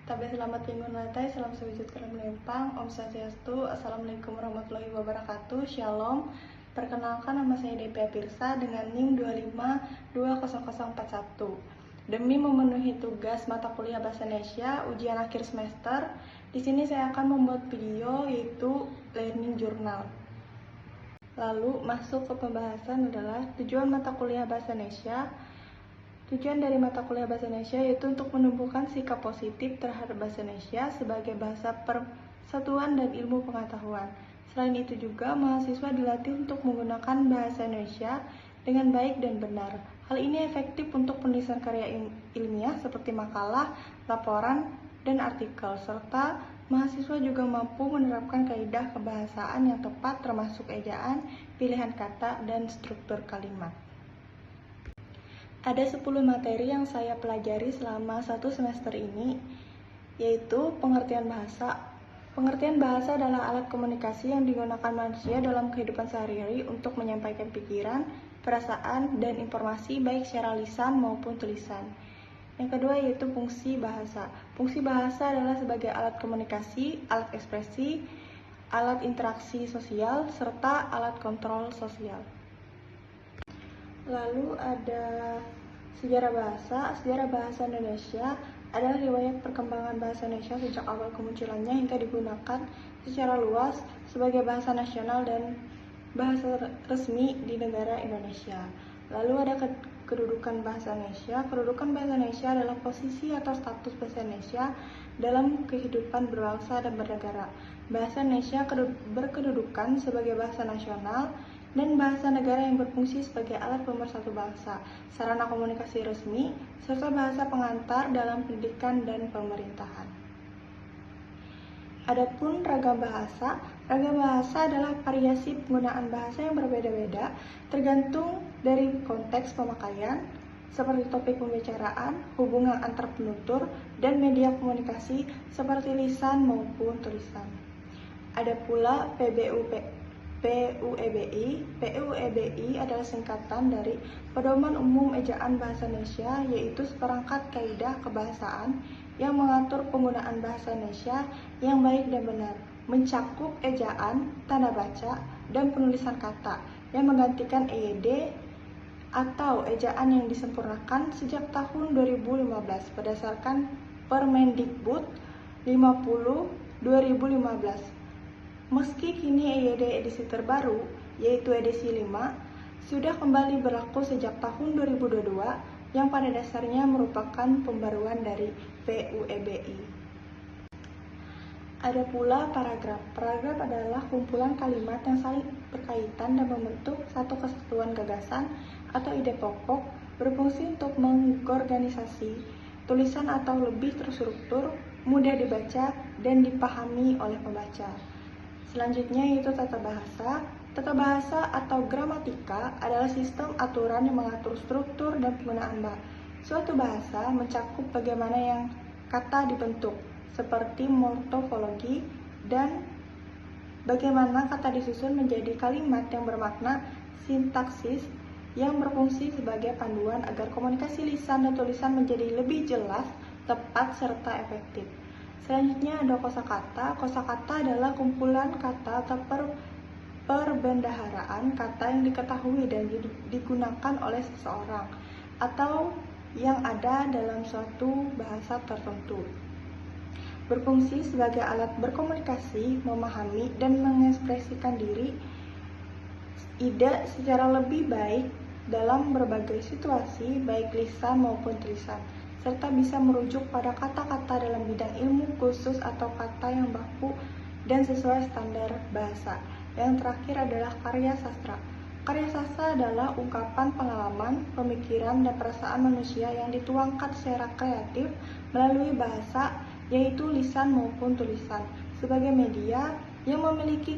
Tabes selamat minggu natai, salam sejahtera melempang, Om Swastiastu, Assalamualaikum warahmatullahi wabarakatuh, Shalom. Perkenalkan, nama saya DP Apirsa dengan NIM 2520041. Demi memenuhi tugas mata kuliah Bahasa Indonesia ujian akhir semester, di sini saya akan membuat video yaitu learning journal. Lalu masuk ke pembahasan adalah tujuan mata kuliah Bahasa Indonesia. Tujuan dari mata kuliah Bahasa Indonesia yaitu untuk menumbuhkan sikap positif terhadap Bahasa Indonesia sebagai bahasa persatuan dan ilmu pengetahuan. Selain itu juga mahasiswa dilatih untuk menggunakan Bahasa Indonesia dengan baik dan benar. Hal ini efektif untuk penulisan karya ilmiah seperti makalah, laporan, dan artikel, serta mahasiswa juga mampu menerapkan kaidah kebahasaan yang tepat termasuk ejaan, pilihan kata, dan struktur kalimat. Ada 10 materi yang saya pelajari selama 1 semester ini, yaitu pengertian bahasa. Pengertian bahasa adalah alat komunikasi yang digunakan manusia dalam kehidupan sehari-hari untuk menyampaikan pikiran, perasaan, dan informasi baik secara lisan maupun tulisan. Yang kedua yaitu fungsi bahasa. Fungsi bahasa adalah sebagai alat komunikasi, alat ekspresi, alat interaksi sosial, serta alat kontrol sosial. Lalu ada sejarah bahasa. Sejarah bahasa Indonesia adalah riwayat perkembangan bahasa Indonesia sejak awal kemunculannya hingga digunakan secara luas sebagai bahasa nasional dan bahasa resmi di negara Indonesia. Lalu ada kedudukan bahasa Indonesia. Kedudukan bahasa Indonesia adalah posisi atau status bahasa Indonesia dalam kehidupan berbangsa dan bernegara. Bahasa Indonesia berkedudukan sebagai bahasa nasional dan bahasa negara yang berfungsi sebagai alat pemersatu bangsa, sarana komunikasi resmi, serta bahasa pengantar dalam pendidikan dan pemerintahan. Adapun ragam bahasa adalah variasi penggunaan bahasa yang berbeda-beda tergantung dari konteks pemakaian, seperti topik pembicaraan, hubungan antar penutur, dan media komunikasi seperti lisan maupun tulisan. Ada pula PUEBI. PUEBI adalah singkatan dari Pedoman Umum Ejaan Bahasa Indonesia, yaitu seperangkat kaidah kebahasaan yang mengatur penggunaan bahasa Indonesia yang baik dan benar, mencakup ejaan, tanda baca, dan penulisan kata yang menggantikan EYD atau ejaan yang disempurnakan sejak tahun 2015 berdasarkan Permendikbud 50/2015. Meski kini EYD edisi terbaru, yaitu edisi 5, sudah kembali berlaku sejak tahun 2022 yang pada dasarnya merupakan pembaruan dari PUEBI. Ada pula paragraf. Paragraf adalah kumpulan kalimat yang saling berkaitan dan membentuk satu kesatuan gagasan atau ide pokok, berfungsi untuk mengorganisasi tulisan atau lebih terstruktur, mudah dibaca, dan dipahami oleh pembaca. Selanjutnya yaitu tata bahasa. Tata bahasa atau gramatika adalah sistem aturan yang mengatur struktur dan penggunaan suatu bahasa, mencakup bagaimana yang kata dibentuk, seperti morfologi, dan bagaimana kata disusun menjadi kalimat yang bermakna, sintaksis yang berfungsi sebagai panduan agar komunikasi lisan dan tulisan menjadi lebih jelas, tepat, serta efektif. Selanjutnya ada kosakata. Kosakata adalah kumpulan kata atau perbendaharaan kata yang diketahui dan digunakan oleh seseorang atau yang ada dalam suatu bahasa tertentu. Berfungsi sebagai alat berkomunikasi, memahami, dan mengekspresikan ide secara lebih baik dalam berbagai situasi, baik lisan maupun tulisan, serta bisa merujuk pada kata-kata dalam bidang ilmu khusus atau kata yang baku dan sesuai standar bahasa. Yang terakhir adalah karya sastra. Karya sastra adalah ungkapan pengalaman, pemikiran, dan perasaan manusia yang dituangkan secara kreatif melalui bahasa, yaitu lisan maupun tulisan, sebagai media yang memiliki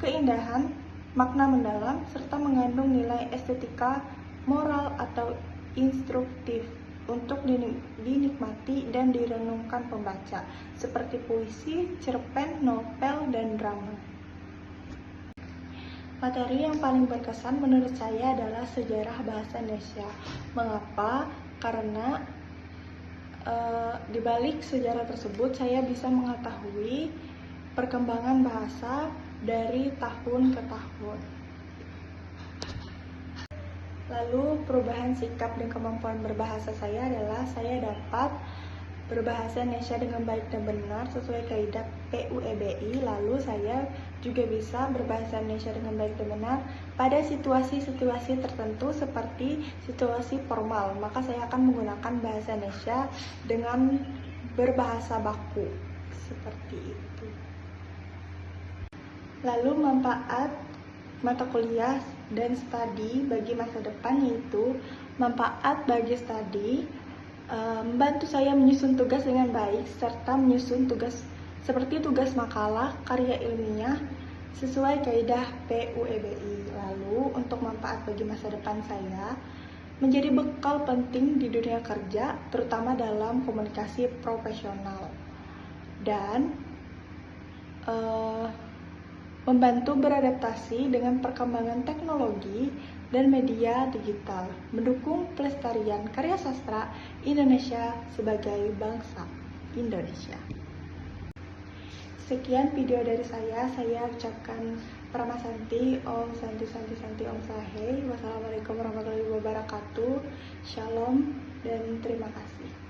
keindahan, makna mendalam, serta mengandung nilai estetika, moral, atau instruktif untuk dinikmati dan direnungkan pembaca, seperti puisi, cerpen, novel, dan drama. Materi yang paling berkesan menurut saya adalah sejarah bahasa Indonesia. Mengapa? Karena Di balik sejarah tersebut, saya bisa mengetahui perkembangan bahasa dari tahun ke tahun. Lalu perubahan sikap dan kemampuan berbahasa saya adalah saya dapat berbahasa Indonesia dengan baik dan benar sesuai kaidah PUEBI. Lalu saya juga bisa berbahasa Indonesia dengan baik dan benar pada situasi-situasi tertentu seperti situasi formal. Maka saya akan menggunakan bahasa Indonesia dengan berbahasa baku seperti itu. Lalu manfaat mata kuliah dan studi bagi masa depan, yaitu manfaat bagi studi membantu saya menyusun tugas dengan baik serta menyusun tugas seperti tugas makalah, karya ilmiah sesuai kaidah PUEBI. Lalu untuk manfaat bagi masa depan saya menjadi bekal penting di dunia kerja, terutama dalam komunikasi profesional, dan membantu beradaptasi dengan perkembangan teknologi dan media digital, mendukung pelestarian karya sastra Indonesia sebagai bangsa Indonesia. Sekian video dari saya ucapkan Pramasanti, Om Santi Santi Santi Om Sahe. Wassalamualaikum warahmatullahi wabarakatuh. Shalom dan terima kasih.